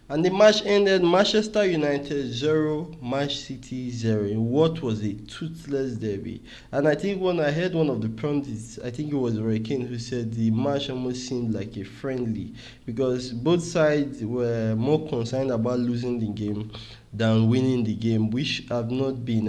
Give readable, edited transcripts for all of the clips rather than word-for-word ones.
And the match ended Manchester United 0, Manchester City 0 in what was a toothless derby. And I think when I heard one of the pundits, I think it was Hurricane, who said the match almost seemed like a friendly because both sides were more concerned about losing the game than winning the game, which have not been,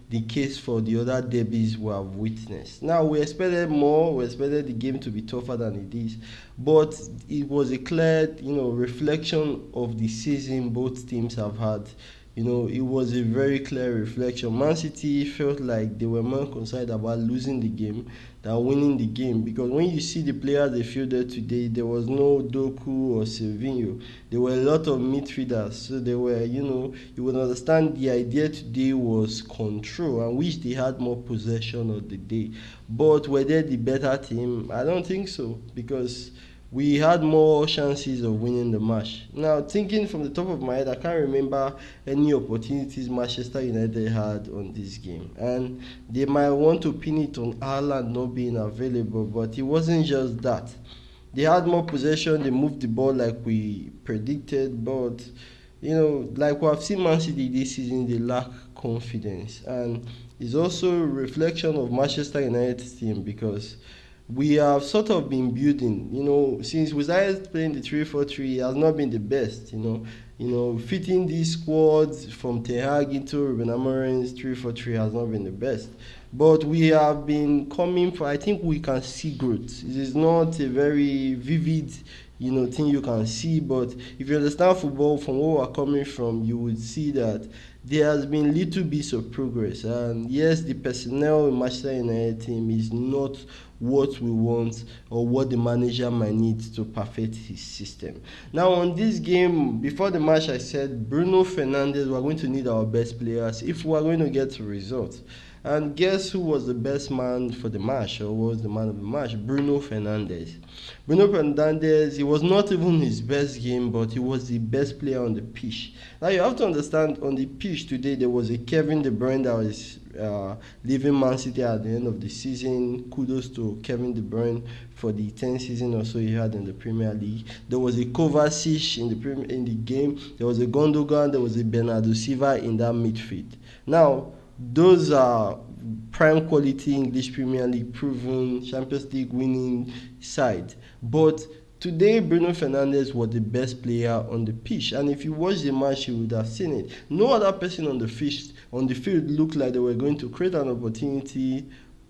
the case for the other derbies we have witnessed. Now we expected more. We expected the game to be tougher than it is, but it was a clear, reflection of the season both teams have had. It was a very clear reflection. Man City felt like they were more concerned about losing the game than winning the game because when you see the players they fielded today, there was no Doku or Silvinho. There were a lot of midfielders, so they were, you would understand the idea today was control and which they had more possession of the day. But were they the better team? I don't think so because we had more chances of winning the match. Now, thinking from the top of my head, I can't remember any opportunities Manchester United had on this game. And they might want to pin it on Haaland not being available, but it wasn't just that. They had more possession, they moved the ball like we predicted, but like we have seen Man City this season, they lack confidence. And it's also a reflection of Manchester United's team because we have sort of been building, since we started playing the 3-4-3, it has not been the best, fitting these squads from Ten Hag into Ruben Amorim's 3-4-3 has not been the best. But we have been coming for, I think we can see growth. It is not a very vivid, thing you can see, but if you understand football from where we're coming from, you would see that there has been little bits of progress. And yes, the personnel in Manchester United team is not what we want or what the manager might need to perfect his system. Now, on this game, before the match, I said Bruno Fernandes, we're going to need our best players if we're going to get a result. And guess who was the best man for the match, or was the man of the match? Bruno Fernandes. Bruno Fernandes, it was not even his best game, but he was the best player on the pitch. Now you have to understand, on the pitch today, there was a Kevin De Bruyne that was leaving Man City at the end of the season. Kudos to Kevin De Bruyne for the 10th season or so he had in the Premier League. There was a Kovacic in the game. There was a Gundogan. There was a Bernardo Silva in that midfield. Now, those are prime quality English Premier League proven Champions League winning side. But today, Bruno Fernandes was the best player on the pitch, and if you watch the match, you would have seen it. No other person on the field looked like they were going to create an opportunity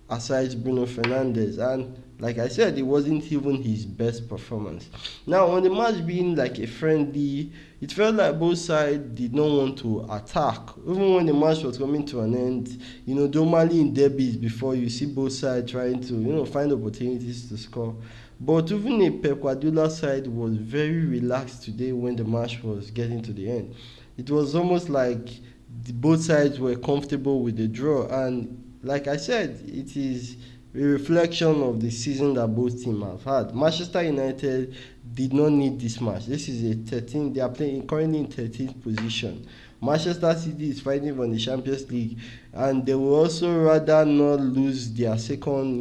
aside Bruno Fernandes, and like I said, it wasn't even his best performance. Now, on the match being like a friendly, it felt like both sides did not want to attack. Even when the match was coming to an end, normally in derbies before you see both sides trying to, find opportunities to score. But even a Pep Guardiola side was very relaxed today when the match was getting to the end. It was almost like both sides were comfortable with the draw, and like I said, it is a reflection of the season that both teams have had. Manchester United did not need this match. This is a 13. They are playing currently in 13th position. Manchester City is fighting for the Champions League, and they will also rather not lose their second.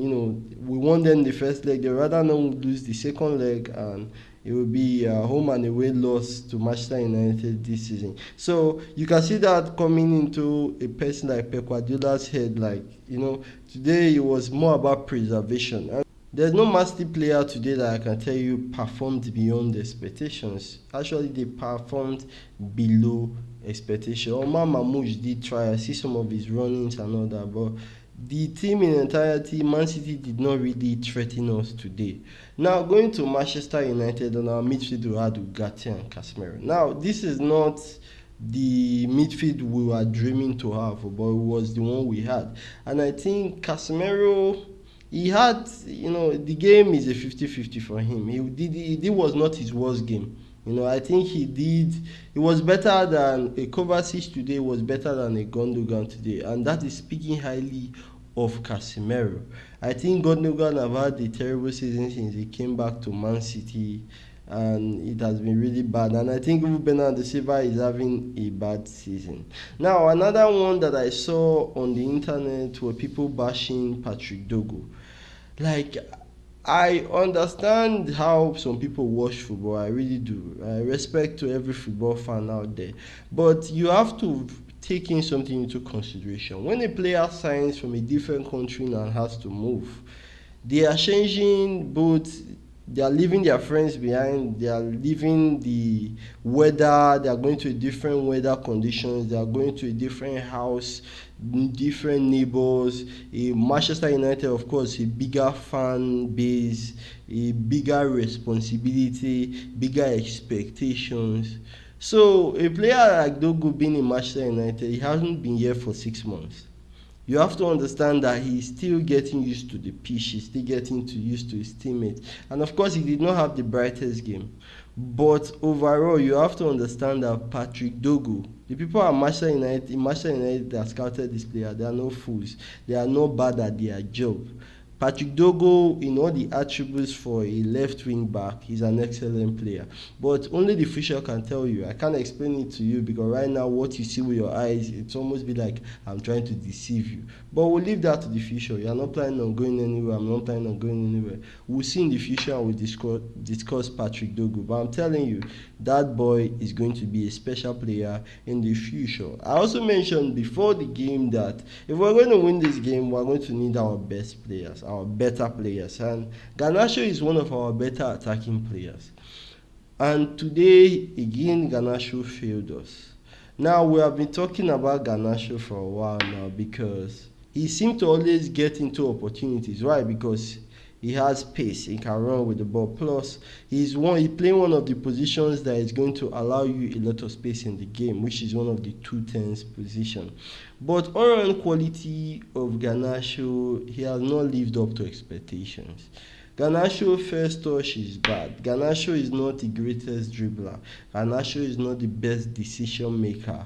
We won them the first leg. They rather not lose the second leg, and it will be a home and away loss to Manchester United this season. So you can see that coming into a person like Pep Guardiola's head. Today it was more about preservation. And there's no master player today that I can tell you performed beyond expectations. Actually, they performed below expectation. Omar Mamouche did try. I see some of his runnings and all that, but the team in entirety, Man City did not really threaten us today. Now, going to Manchester United, on our midfield we had Ugarte and Casemiro. Now, this is not the midfield we were dreaming to have, but it was the one we had. And I think Casemiro, he had, the game is a 50-50 for him. He was not his worst game. I think he was better than a Kovacic today, was better than a Gundogan today, and that is speaking highly of Casemiro. I think Gundogan have had a terrible season since he came back to Man City, and it has been really bad. And I think Bernardo Silva is having a bad season. Now, another one that I saw on the internet were people bashing Patrick Dogo. Like, I understand how some people watch football. I really do. I respect to every football fan out there. But you have to take in something into consideration. When a player signs from a different country and has to move, they are changing both. They are leaving their friends behind. They are leaving the weather. They are going to a different weather conditions. They are going to a different house, different neighbors. A Manchester United, of course, a bigger fan base, a bigger responsibility, bigger expectations. So a player like Dogu being in Manchester United, he hasn't been here for 6 months. You have to understand that he's still getting used to the pitch, he's still getting used to his teammates. And of course, he did not have the brightest game. But overall, you have to understand that Patrick Dogu, the people at Manchester United that scouted this player, they are no fools. They are not bad at their job. Patrick Dogo, in all the attributes for a left wing back, is an excellent player. But only the future can tell you. I can't explain it to you because right now, what you see with your eyes, it's almost be like I'm trying to deceive you. But we'll leave that to the future. You are not planning on going anywhere. I'm not planning on going anywhere. We'll see in the future and we'll discuss Patrick Dogo. But I'm telling you, that boy is going to be a special player in the future. I also mentioned before the game that if we're going to win this game, we're going to need our best players, our better players. And Garnacho is one of our better attacking players. And today, again, Garnacho failed us. Now, we have been talking about Garnacho for a while now because he seemed to always get into opportunities. Why? Because he has pace, he can run with the ball. Plus, he's playing one of the positions that is going to allow you a lot of space in the game, which is one of the 2-10s position. But all-round quality of Garnacho, he has not lived up to expectations. Garnacho first touch is bad. Garnacho is not the greatest dribbler. Garnacho is not the best decision maker.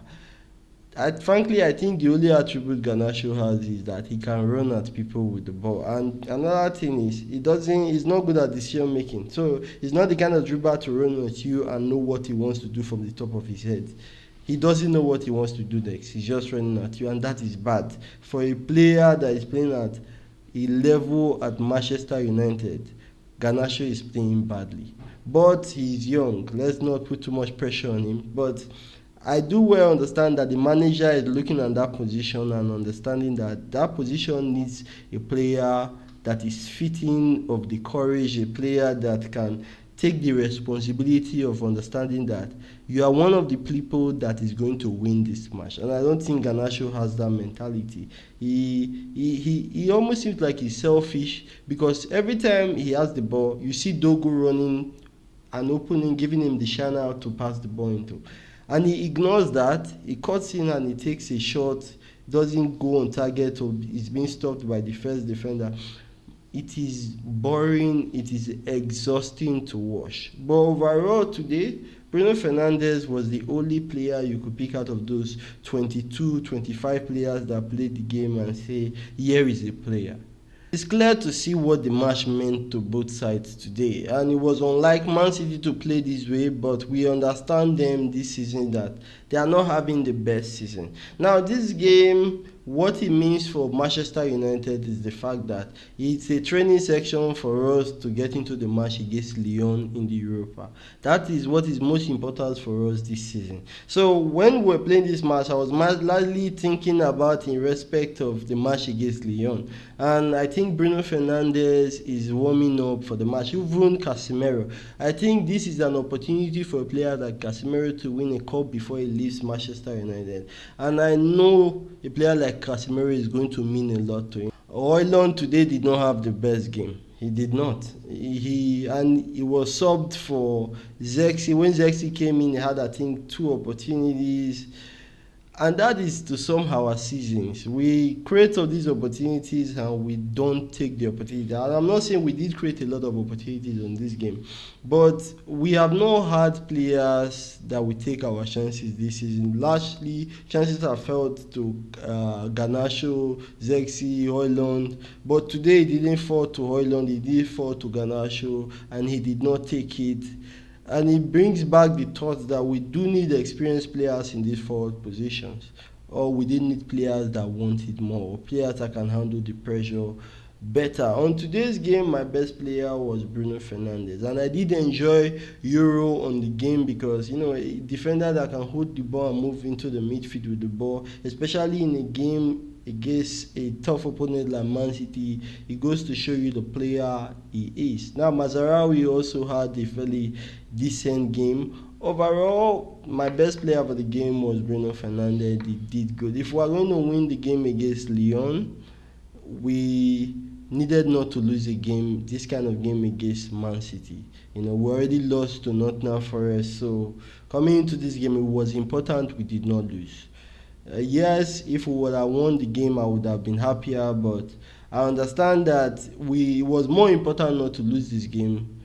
Frankly, I think the only attribute Garnacho has is that he can run at people with the ball. And another thing is, he's not good at decision making. So he's not the kind of dribbler to run at you and know what he wants to do from the top of his head. He doesn't know what he wants to do next. He's just running at you, and that is bad for a player that is playing at a level at Manchester United. Garnacho is playing badly, but he's young. Let's not put too much pressure on him. But I do well understand that the manager is looking at that position and understanding that that position needs a player that is fitting of the courage, a player that can take the responsibility of understanding that you are one of the people that is going to win this match. And I don't think Garnacho has that mentality. He almost seems like he's selfish because every time he has the ball, you see Dogu running and opening, giving him the channel to pass the ball into. And he ignores that, he cuts in and he takes a shot, doesn't go on target or is being stopped by the first defender. It is boring, it is exhausting to watch. But overall today, Bruno Fernandes was the only player you could pick out of those 22, 25 players that played the game and say, here is a player. It's clear to see what the match meant to both sides today, and it was unlike Man City to play this way, but we understand them this season that they are not having the best season. Now this game, what it means for Manchester United is the fact that it's a training section for us to get into the match against Lyon in the Europa. That is what is most important for us this season. So when we were playing this match, I was largely thinking about in respect of the match against Lyon. And I think Bruno Fernandes is warming up for the match. Even Casemiro. I think this is an opportunity for a player like Casemiro to win a cup before he leaves Manchester United. And I know a player like Casemiro is going to mean a lot to him. Højlund today did not have the best game. He did not. He was subbed for Zexi. When Zexi came in, he had, I think, 2 opportunities. And that is to sum our seasons. We create all these opportunities and we don't take the opportunity. And I'm not saying we did create a lot of opportunities on this game, but we have not had players that will take our chances this season. Largely, chances have fell to Garnacho, Zexi, Højlund. But today it didn't fall to Højlund, it did fall to Garnacho, and he did not take it. And it brings back the thought that we do need experienced players in these forward positions, or we did need players that want it more, or players that can handle the pressure better. On today's game, my best player was Bruno Fernandes, and I did enjoy Euro on the game because a defender that can hold the ball and move into the midfield with the ball, especially in a game against a tough opponent like Man City, it goes to show you the player he is. Now, Mazarawi also had a fairly decent game. Overall, my best player for the game was Bruno Fernandes. He did good. If we are going to win the game against Lyon, we needed not to lose a game, this kind of game against Man City. We already lost to Nottingham Forest, so coming into this game, it was important we did not lose. Yes, if we would have won the game, I would have been happier, but I understand that it was more important not to lose this game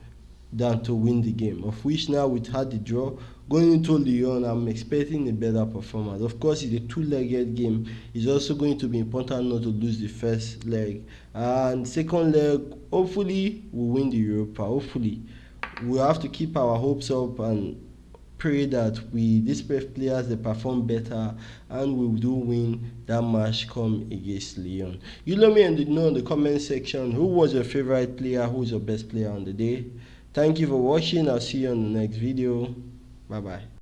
than to win the game, of which now we've had the draw. Going into Lyon, I'm expecting a better performance. Of course, it's a two-legged game. It's also going to be important not to lose the first leg. And second leg, hopefully, we'll win the Europa. Hopefully. We'll have to keep our hopes up and pray that these players, they perform better and we do win that match come against Lyon. You let me know in the comment section who was your favorite player, who's your best player on the day. Thank you for watching. I'll see you on the next video. Bye bye.